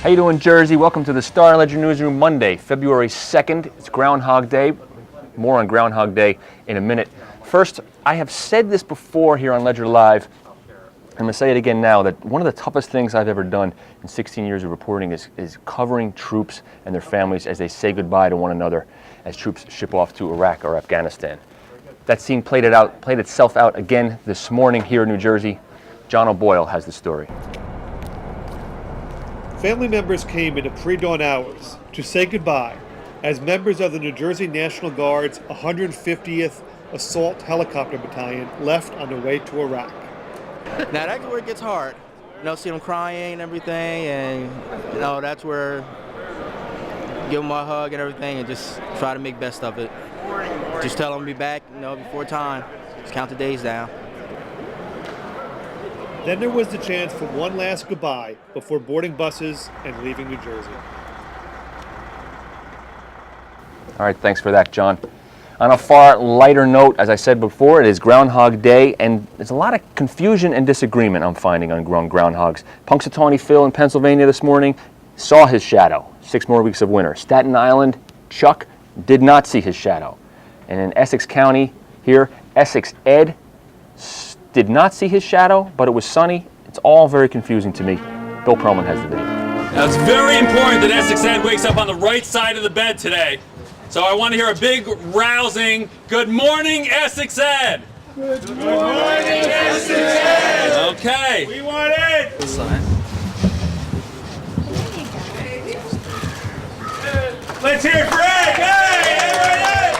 How you doing, Jersey? Welcome to the Star Ledger Newsroom. Monday, February 2nd. It's Groundhog Day. More on Groundhog Day in a minute. First, I have said this before here on Ledger Live. I'm going to say it again now, that one of the toughest things I've ever done in 16 years of reporting is covering troops and their families as they say goodbye to one another as troops ship off to Iraq or Afghanistan. That scene played itself out again this morning here in New Jersey. John O'Boyle has the story. Family members came into pre-dawn hours to say goodbye as members of the New Jersey National Guard's 150th Assault Helicopter Battalion left on their way to Iraq. Now that's where it gets hard. See them crying and everything, and that's where give them a hug and everything, and just try to make best of it. Just tell them to be back, before time. Just count the days down. Then there was the chance for one last goodbye before boarding buses and leaving New Jersey. All right, thanks for that, John. On a far lighter note, as I said before, it is Groundhog Day, and there's a lot of confusion and disagreement I'm finding on groundhogs. Punxsutawney Phil in Pennsylvania this morning saw his shadow. 6 more weeks of winter. Staten Island, Chuck did not see his shadow. And in Essex County here, Essex Ed did not see his shadow, but it was sunny. It's all very confusing to me. Bill Perlman has the video. Now, it's very important that Essex Ed wakes up on the right side of the bed today. So I want to hear a big, rousing, good morning, Essex Ed! Good morning, Essex Ed! Okay. We want it! Let's hear it for Ed! Hey!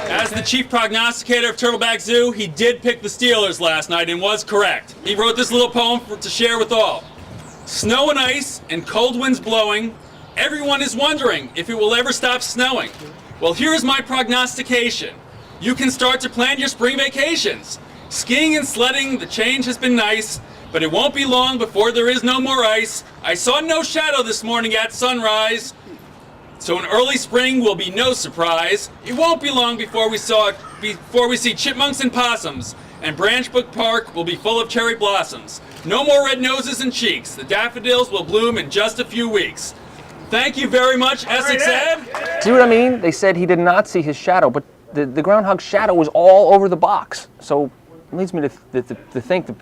As the chief prognosticator of Turtleback Zoo, he did pick the Steelers last night and was correct. He wrote this little poem to share with all. Snow and ice and cold winds blowing, everyone is wondering if it will ever stop snowing. Well, here's my prognostication. You can start to plan your spring vacations. Skiing and sledding, the change has been nice, but it won't be long before there is no more ice. I saw no shadow this morning at sunrise, so an early spring will be no surprise. It won't be long before we see chipmunks and possums, and Branch Brook Park will be full of cherry blossoms. No more red noses and cheeks. The daffodils will bloom in just a few weeks. Thank you very much, Essex Ed. See what I mean? They said he did not see his shadow, but the groundhog's shadow was all over the box. So it leads me to think that,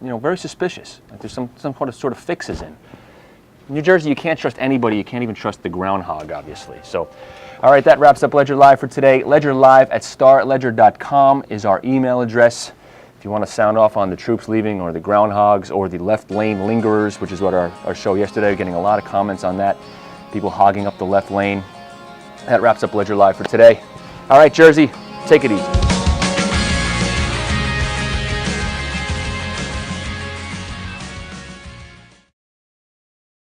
very suspicious. That there's some sort of fixes in. In New Jersey, you can't trust anybody. You can't even trust the groundhog, obviously. So, all right, that wraps up Ledger Live for today. LedgerLive@starledger.com is our email address. If you want to sound off on the troops leaving or the groundhogs or the left lane lingerers, which is what our show yesterday, getting a lot of comments on that. People hogging up the left lane. That wraps up Ledger Live for today. All right, Jersey, take it easy.